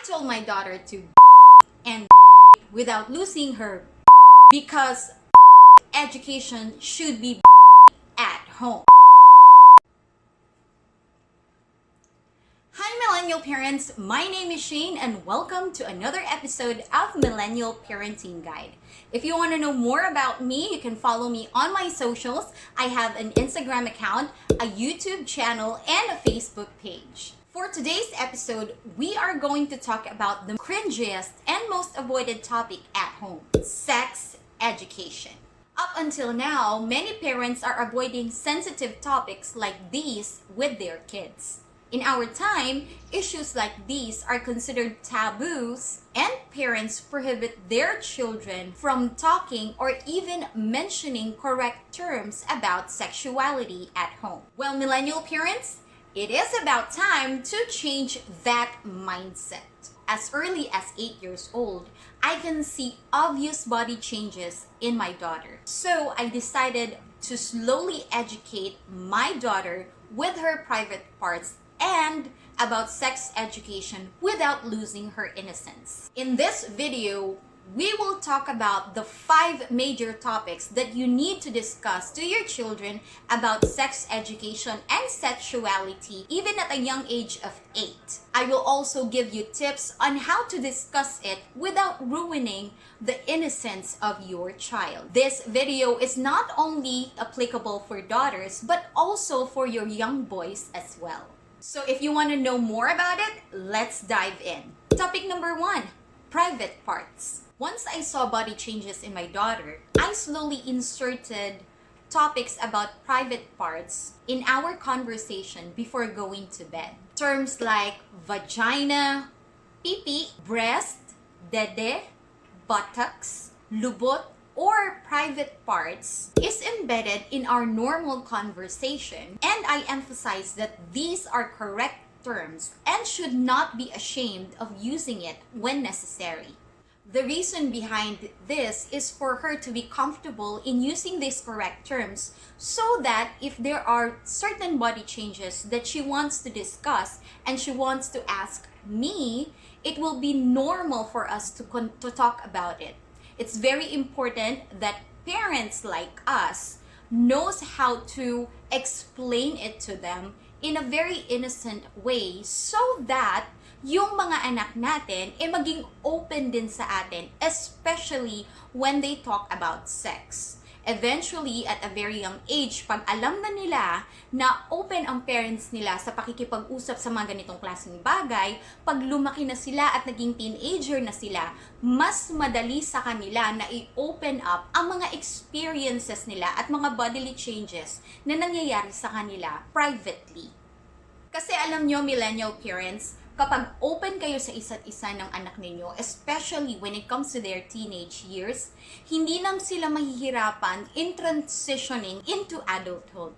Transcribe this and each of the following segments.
told my daughter to and without losing her because education should be at home. Hi Millennial Parents, my name is Shayne and welcome to another episode of Millennial Parenting Guide. If you want to know more about me, you can follow me on my socials. I have an Instagram account, a YouTube channel, and a Facebook page. For today's episode, we are going to talk about the cringiest and most avoided topic at home, sex education. Up until now, many parents are avoiding sensitive topics like these with their kids. In our time, issues like these are considered taboos and parents prohibit their children from talking or even mentioning correct terms about sexuality at home. Well, millennial parents, it is about time to change that mindset. As early as 8 years old, I can see obvious body changes in my daughter. So I decided to slowly educate my daughter with her private parts and about sex education without losing her innocence. In this video, we will talk about the 5 major topics that you need to discuss to your children about sex education and sexuality even at a young age of 8. I will also give you tips on how to discuss it without ruining the innocence of your child. This video is not only applicable for daughters but also for your young boys as well. So if you want to know more about it, let's dive in. Topic number 1, private parts. Once I saw body changes in my daughter, I slowly inserted topics about private parts in our conversation before going to bed. Terms like vagina, pee-pee, breast, dede, buttocks, lubot, or private parts is embedded in our normal conversation, and I emphasize that these are correct terms and should not be ashamed of using it when necessary. The reason behind this is for her to be comfortable in using these correct terms so that if there are certain body changes that she wants to discuss and she wants to ask me, it will be normal for us to talk about it. It's very important that parents like us knows how to explain it to them in a very innocent way so that yung mga anak natin maging open din sa atin, especially when they talk about sex. Eventually, at a very young age, pag alam na nila na open ang parents nila sa pakikipag-usap sa mga ganitong klaseng bagay, pag lumaki na sila at naging teenager na sila, mas madali sa kanila na i-open up ang mga experiences nila at mga bodily changes na nangyayari sa kanila privately. Kasi alam nyo, millennial parents, kapag open kayo sa isa't isa ng anak ninyo, especially when it comes to their teenage years, hindi lang sila mahihirapan in transitioning into adulthood.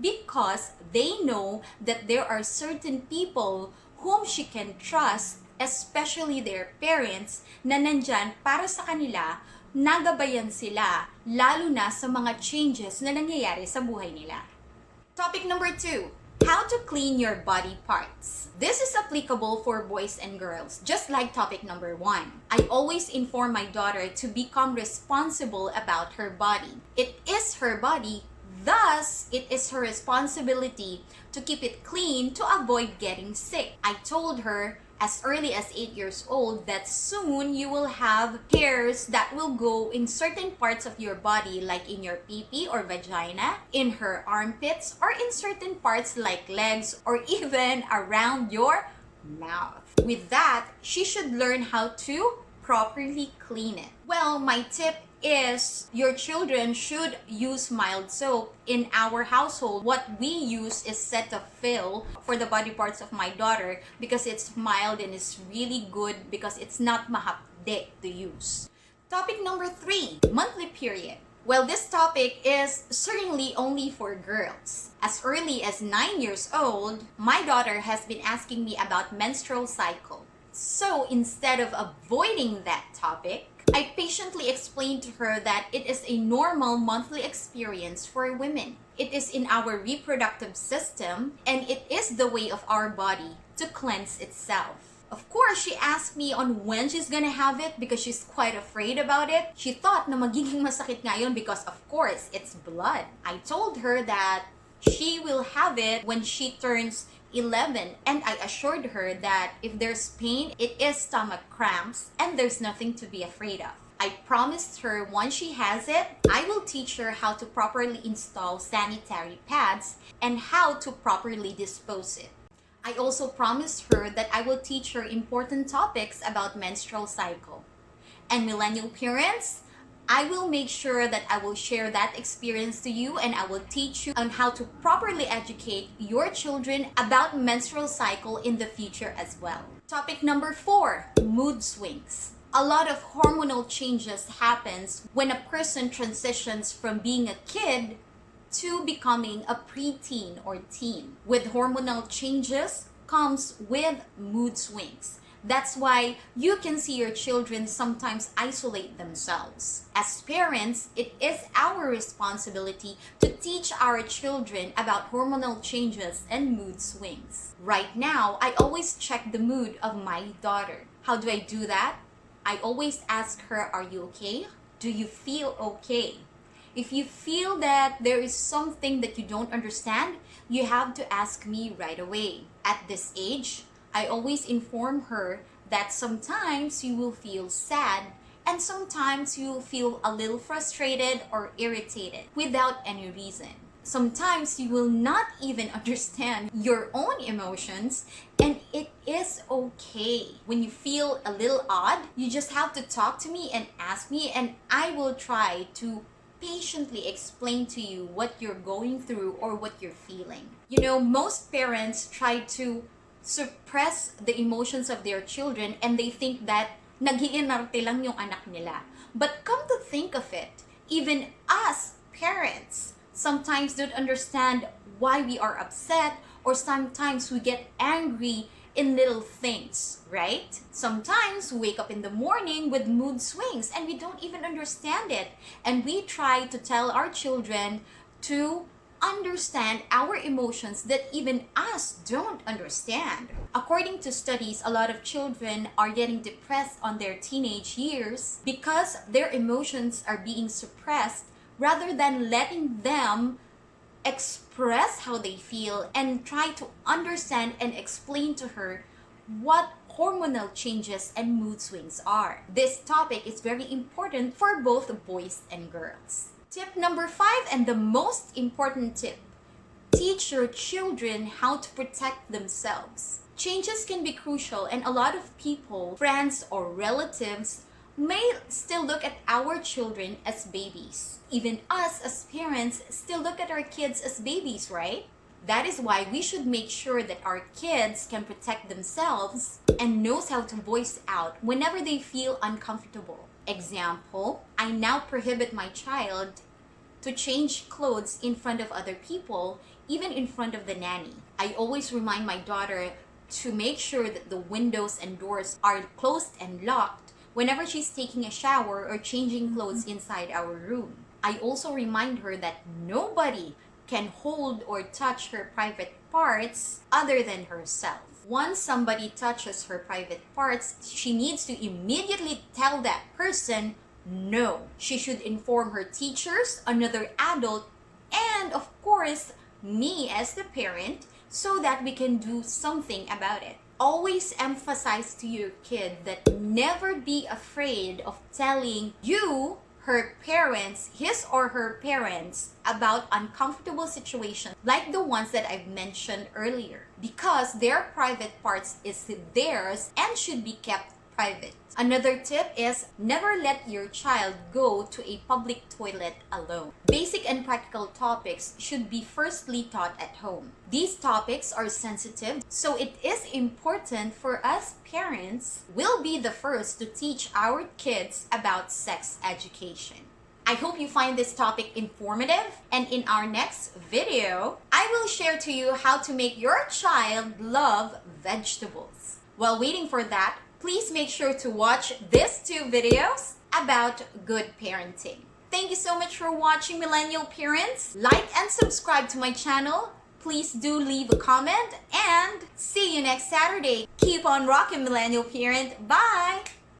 Because they know that there are certain people whom she can trust, especially their parents, na nandyan para sa kanila, nagabayan sila, lalo na sa mga changes na nangyayari sa buhay nila. Topic number 2. How to clean your body parts. This is applicable for boys and girls, just like topic number 1. I always inform my daughter to become responsible about her body. It is her body, thus it is her responsibility to keep it clean to avoid getting sick. I told her as early as 8 years old that soon you will have hairs that will go in certain parts of your body, like in your pee-pee or vagina, in her armpits, or in certain parts like legs, or even around your mouth. With that, she should learn how to properly clean it. Well, my tip is your children should use mild soap. In our household, what we use is Cetaphil for the body parts of my daughter because it's mild and it's really good because it's not mahapde to use. Topic number 3, monthly period. Well, this topic is certainly only for girls. As early as 9 years old, my daughter has been asking me about menstrual cycle. So instead of avoiding that topic, I patiently explained to her that it is a normal monthly experience for women. It is in our reproductive system and it is the way of our body to cleanse itself. Of course, she asked me on when she's gonna have it because she's quite afraid about it. She thought na magiging masakit ngayon because of course, it's blood. I told her that she will have it when she turns 11, and I assured her that if there's pain, it is stomach cramps and there's nothing to be afraid of. I promised her once she has it, I will teach her how to properly install sanitary pads and how to properly dispose it. I also promised her that I will teach her important topics about menstrual cycle. And millennial parents, I will make sure that I will share that experience to you, and I will teach you on how to properly educate your children about menstrual cycle in the future as well. Topic number 4, mood swings. A lot of hormonal changes happens when a person transitions from being a kid to becoming a preteen or teen. With hormonal changes comes with mood swings. That's why you can see your children sometimes isolate themselves. As parents, it is our responsibility to teach our children about hormonal changes and mood swings. Right now, I always check the mood of my daughter. How do I do that? I always ask her, are you okay? Do you feel okay? If you feel that there is something that you don't understand, you have to ask me right away. At this age, I always inform her that sometimes you will feel sad and sometimes you will feel a little frustrated or irritated without any reason. Sometimes you will not even understand your own emotions, and it is okay. When you feel a little odd, you just have to talk to me and ask me, and I will try to patiently explain to you what you're going through or what you're feeling. You know, most parents try to suppress the emotions of their children and they think that nag-iinarte lang yung anak nila. But come to think of it, even us parents sometimes don't understand why we are upset, or sometimes we get angry in little things, right? Sometimes we wake up in the morning with mood swings and we don't even understand it. And we try to tell our children to understand our emotions that even us don't understand. According to studies, a lot of children are getting depressed on their teenage years because their emotions are being suppressed rather than letting them express how they feel and try to understand and explain to her what hormonal changes and mood swings are. This topic is very important for both boys and girls. Tip number 5, and the most important tip: teach your children how to protect themselves. Changes can be crucial, and a lot of people, friends or relatives, may still look at our children as babies. Even us as parents still look at our kids as babies, right? That is why we should make sure that our kids can protect themselves and knows how to voice out whenever they feel uncomfortable. Example, I now prohibit my child to change clothes in front of other people, even in front of the nanny. I always remind my daughter to make sure that the windows and doors are closed and locked whenever she's taking a shower or changing clothes inside our room. I also remind her that nobody can hold or touch her private parts other than herself. Once somebody touches her private parts, she needs to immediately tell that person no. She should inform her teachers, another adult, and of course, me as the parent, so that we can do something about it. Always emphasize to your kid that never be afraid of telling you, her parents, his or her parents, about uncomfortable situations like the ones that I've mentioned earlier, because their private parts is theirs and should be kept private. Another tip is never let your child go to a public toilet alone. Basic and practical topics should be firstly taught at home. These topics are sensitive, so it is important for us parents will be the first to teach our kids about sex education. I hope you find this topic informative, and in our next video, I will share to you how to make your child love vegetables. While waiting for that, please make sure to watch these 2 videos about good parenting. Thank you so much for watching, Millennial Parents. Like and subscribe to my channel. please do leave a comment and see you next Saturday. Keep on rocking, Millennial Parent. Bye!